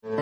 Hi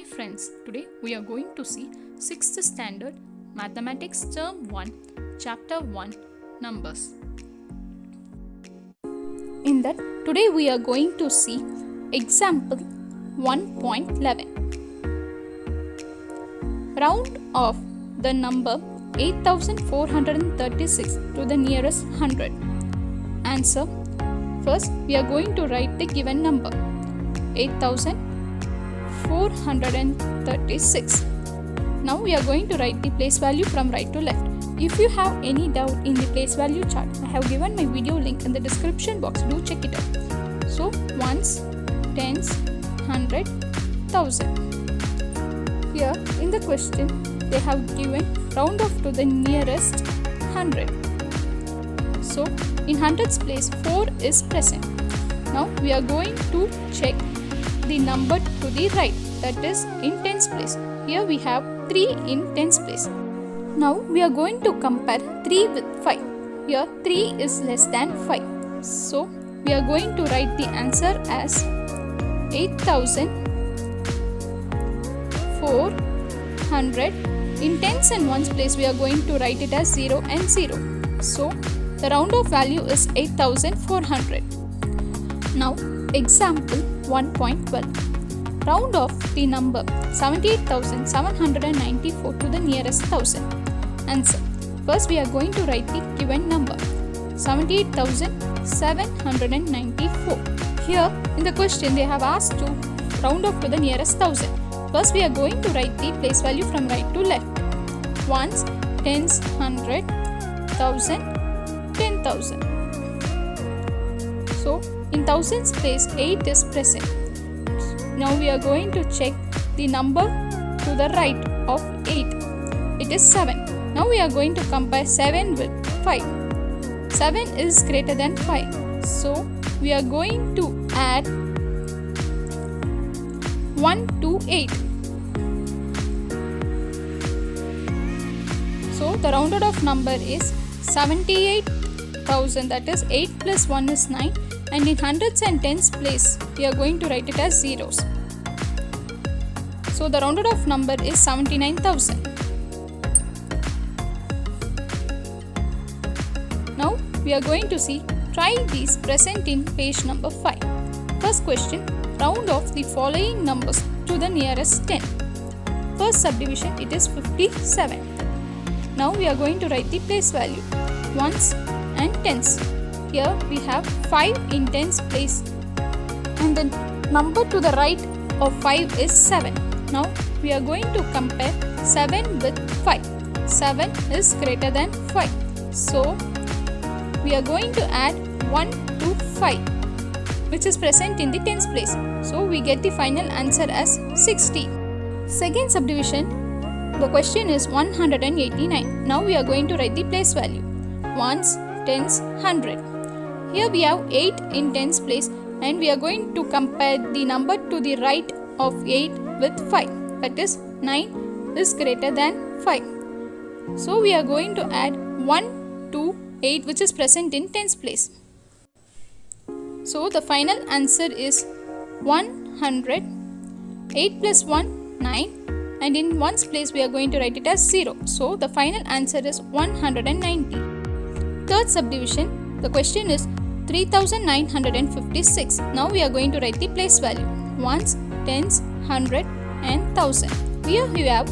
friends, today we are going to see 6th standard mathematics term 1 chapter 1 numbers. In that today we are going to see example 1.11. Round off the number 8436 to the nearest 100. Answer. First we are going to write the given number 8436. Now we are going to write the place value from right to left. If you have any doubt in the place value chart, I have given my video link in the description box. Do check it out. So ones, tens, 100, 1000. Here in the question they have given round off to the nearest 100. So in hundreds place 4 is present. Now we are going to check the number to the right, that is in tens place. Here we have 3 in tens place. Now we are going to compare 3 with 5. Here 3 is less than 5. So we are going to write the answer as 8400. In tens and ones place we are going to write it as 0 and 0. So the round off value is 8400. Now example 1.12. Round off the number 78,794 to the nearest 1000. Answer. First we are going to write the given number 78,794. Here in the question they have asked to round off to the nearest 1000. First we are going to write the place value from right to left. Ones, tens, 100, 1000, 10,000. So in thousands place 8 is present. Now we are going to check the number to the right of 8. It is 7. Now we are going to compare 7 with 5. 7 is greater than 5. So we are going to add 1 to 8. So the rounded off number is 78,000, that is 8 plus 1 is 9. And in hundreds and tens place we are going to write it as zeros. So the rounded off number is 79,000. Now we are going to see try these present in page number 5. First question, round off the following numbers to the nearest 10. First subdivision, it is 57. Now we are going to write the place value, ones and tens. Here we have 5 in tens place and the number to the right of 5 is 7. Now we are going to compare 7 with 5. 7 is greater than 5. So we are going to add 1 to 5, which is present in the tens place. So we get the final answer as 60. Second subdivision, the question is 189. Now we are going to write the place value, ones, tens, 100. Here we have 8 in tens place and we are going to compare the number to the right of 8 with 5, that is 9 is greater than 5. So we are going to add 1 to 8, which is present in tens place. So the final answer is 100. 8 plus 1, 9, and in ones place we are going to write it as 0. So the final answer is 190. Third subdivision, the question is 3956. Now we are going to write the place value, ones, tens, 100 and 1000. Here we have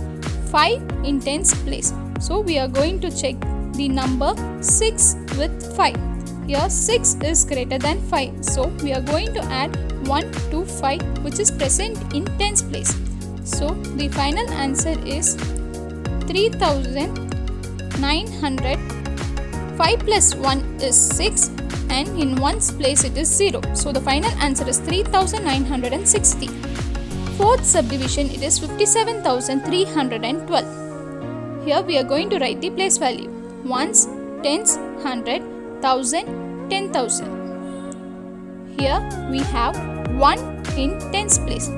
5 in tens place. So we are going to check the number 6 with 5. Here 6 is greater than 5. So we are going to add 1 to 5, which is present in tens place. So the final answer is 3900. 5 plus 1 is 6 and in ones place it is 0. So the final answer is 3960. Fourth subdivision, it is 57,312. Here we are going to write the place value, ones, tens, 100, 1000, 10,000. Here we have 1 in tens place.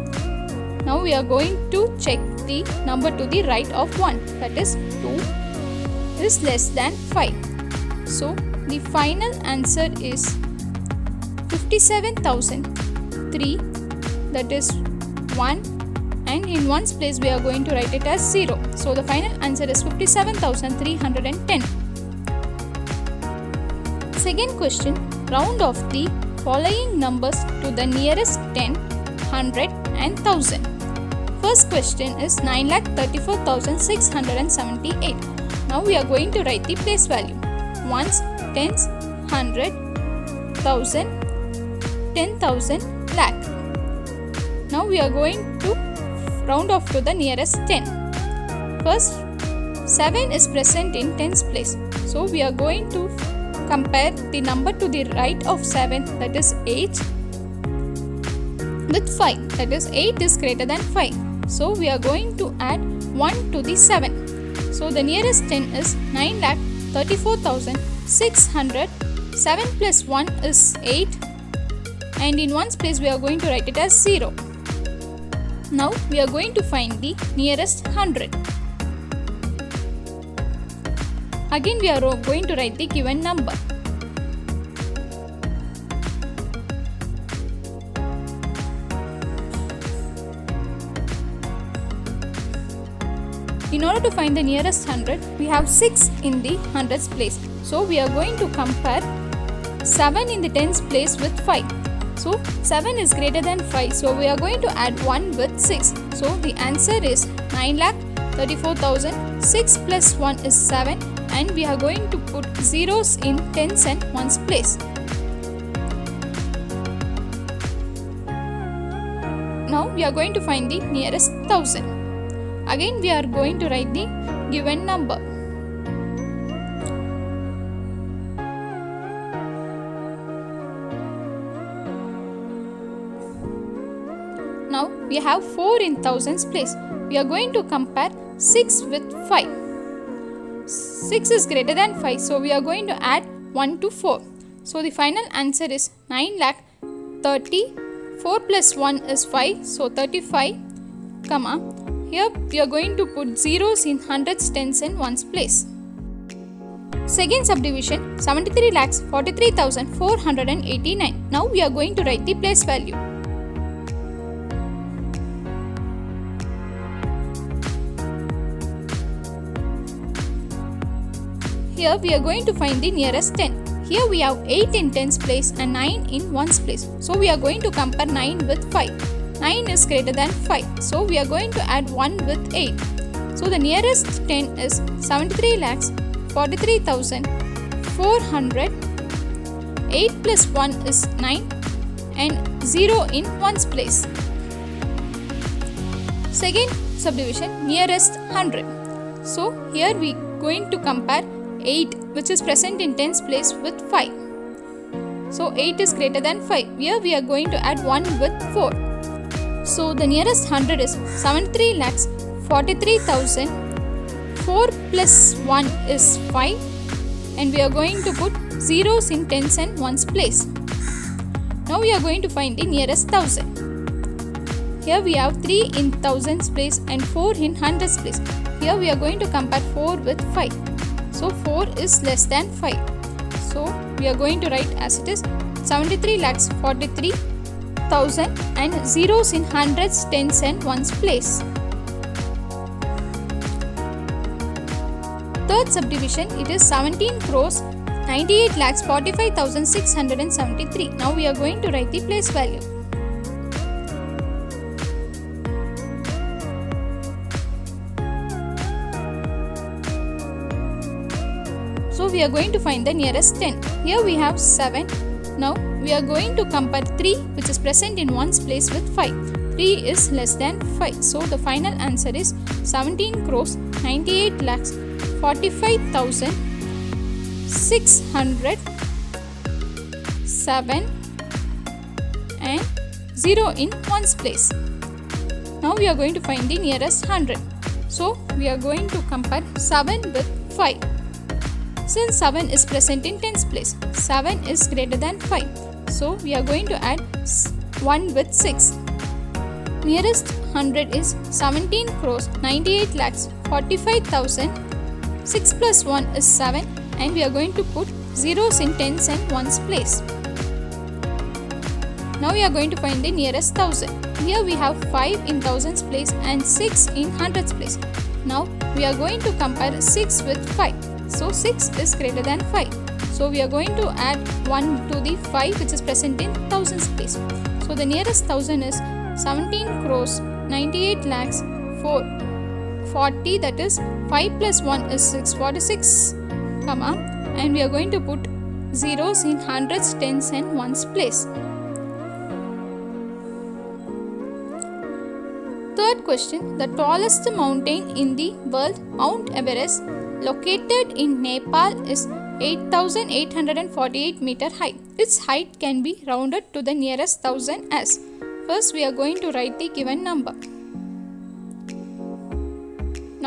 Now we are going to check the number to the right of 1, that is 2 is less than 5. So the final answer is 57,003, that is 1, and in ones place we are going to write it as 0. So the final answer is 57,310. Second question, round off the following numbers to the nearest 10, 100 and 1000. First question is 9,34,678. Now we are going to write the place value. Ones, tens, 100, 1000, 10,000, lakh. Now we are going to round off to the nearest 10. First, 7 is present in tens place. So we are going to compare the number to the right of 7, that is 8, with 5, that is 8 is greater than 5. So we are going to add 1 to the 7. So the nearest 10 is 9,34,600. 7 plus 1 is 8, and in ones place we are going to write it as 0. Now we are going to find the nearest 100. Again we are going to write the given number. In order to find the nearest 100, we have 6 in the hundreds place. So we are going to compare 7 in the tens place with 5. So 7 is greater than 5. So we are going to add 1 with 6. So the answer is 9,34,000. 6 plus 1 is 7. And we are going to put zeros in tens and ones place. Now we are going to find the nearest 1000. Again we are going to write the given number. Now we have 4 in thousands place. We are going to compare 6 with 5. 6 is greater than 5, so we are going to add 1 to 4. So the final answer is 9,30,000. 4 plus 1 is 5, so 35, comma. Here we are going to put zeros in hundreds, tens and ones place. Second subdivision, 73,43,489. Now we are going to write the place value. Here we are going to find the nearest 10. Here we have 8 in tens place and 9 in ones place. So we are going to compare 9 with 5. 9 is greater than 5. So we are going to add 1 with 8. So the nearest 10 is 73,43,400. 8 plus 1 is 9 and 0 in ones place. Second subdivision, nearest 100. So here we are going to compare 8, which is present in tens place, with 5. So 8 is greater than 5. Here we are going to add 1 with 4. So the nearest 100 is 73,43,000. 4 plus 1 is 5. And we are going to put zeros in tens and ones place. Now we are going to find the nearest 1000. Here we have 3 in thousands place and 4 in hundreds place. Here we are going to compare 4 with 5. So 4 is less than 5. So we are going to write as it is 73,43,000 and zeros in hundreds, tens and ones place. Third subdivision, it is 17 crores 98,45,673. Now we are going to write the place value. So we are going to find the nearest 10. Here we have 7. Now we are going to compare 3, which is present in ones place, with 5. 3 is less than 5. So the final answer is 17 crores 98,45,607 and 0 in ones place. Now we are going to find the nearest 100. So we are going to compare 7 with 5. Since 7 is present in tens place, 7 is greater than 5. So we are going to add 1 with 6. Nearest 100 is 17 crores 98,45,000. 6 plus 1 is 7, and we are going to put zeros in tens and ones place. Now we are going to find the nearest thousand. Here we have 5 in thousands place and 6 in hundreds place. Now we are going to compare 6 with 5. So 6 is greater than 5. So we are going to add 1 to the 5 which is present in thousands place. So the nearest thousand is 17 crores 98 lakhs 40, that is 5 plus 1 is 646, comma, and we are going to put zeros in hundreds, tens and ones place. Third question, the tallest mountain in the world, Mount Everest, located in Nepal, is 8,848 meter high. Its height can be rounded to the nearest thousand as. First we are going to write the given number.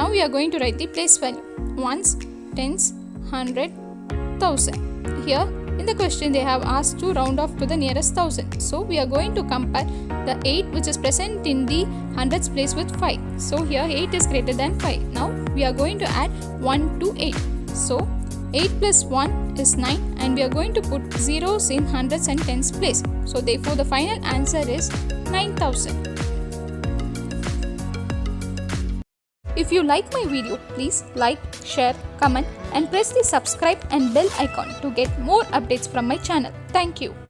Now we are going to write the place value. Ones, tens, hundred, thousand. Here in the question they have asked to round off to the nearest thousand. So we are going to compare the 8 which is present in the hundreds place with 5. So here 8 is greater than 5. Now we are going to add 1 to 8. So 8 plus 1 is 9 and we are going to put zeros in hundreds and tens place. So therefore the final answer is 9,000. If you like my video, please like, share, comment and press the subscribe and bell icon to get more updates from my channel. Thank you.